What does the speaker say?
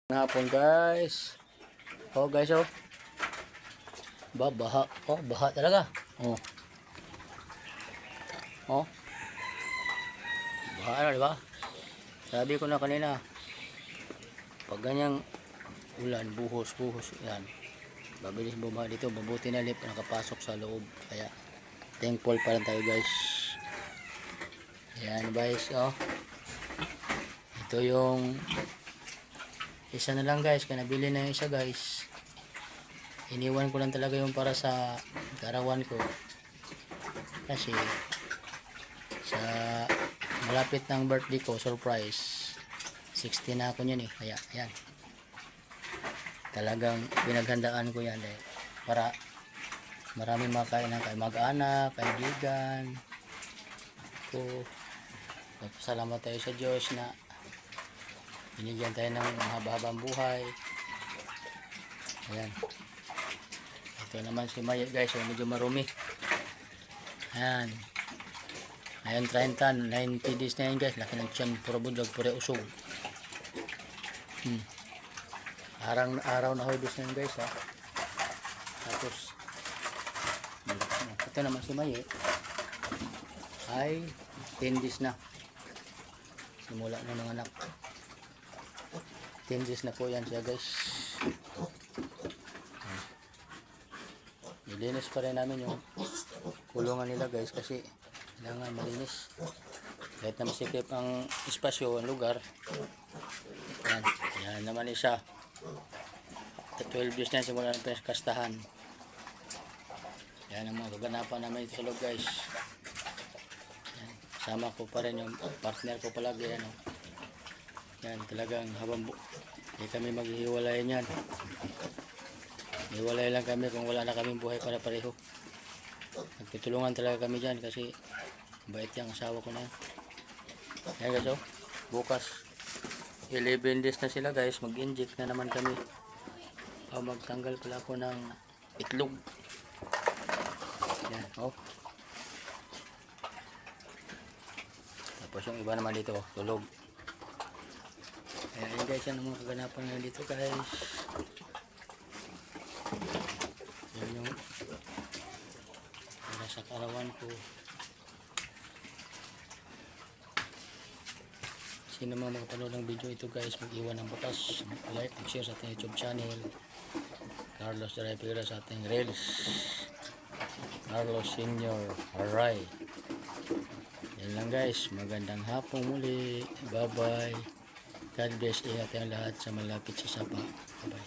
Hapon guys. Oh guys oh. Baha. Oh, baha talaga. Oh. Oh. Baha na, di ba? Sabi ko na kanina, pag ganyang ulan, buhos, yan. Mabilis bumaha dito, mabuti na lip nakapasok sa loob. Kaya thankful pa rin tayo guys. Yan guys, oh. Ito yung isa na lang guys, kaya nabili na yung isa guys. Iniwan ko lang talaga yung para sa karawan ko. Kasi sa malapit ng birthday ko, surprise. 16 na ako niyan eh. Kaya ayan. Talagang pinaghandaan ko yan eh. Para maraming makain ng mag-anak, kaibigan ko. Salamat tayo sa Diyos na binigyan tayo ng mahaba-habang buhay. Ayan. Ito naman si Maya guys, so medyo marumi. Ayan. Ayan 30, 90 days na yan guys. Laki ng tiyan, puro budog, puro usog. Araw na harvest na yan guys ha. Tapos ito naman si Maya ay 10 days na. Simula na ng anak. 10 days na po yan siya guys. Nilinis pa rin namin yung kulungan nila guys kasi kailangan malinis. Kahit na masikip ang espasyo, ang lugar. Yan, yan naman isa. 12 days na simula ng pinakastahan. Yan ang mga kaganapan namin ito sa loob guys. Yan, sama ko pa rin yung partner ko palagi. Ano. Yan, talagang habang hindi kami maghihiwalay yan. Hiwalay lang kami kung wala na kaming buhay para pareho. Nagtutulungan talaga kami dyan kasi bait yung asawa ko na yan. Yan guys oh, bukas 11 days na sila guys, mag-inject na naman kami. Magtanggal pala ako ng itlog. Yan oh. Tapos yung iba naman dito, tulog. Ayan guys, yan ang mga kaganapan na dito guys. Yan yung para sa karawan ko. Sino mga makapanood ng video ito guys, mag-iwan ng butas, mag-like, mag-share sa ating YouTube channel. Carlos Daraypira sa ating Reels. Carlos Senior Aray. Yan lang guys, magandang hapon muli. Bye bye. God bless, ingat ang lahat sa malapit sa sapa. Bye bye.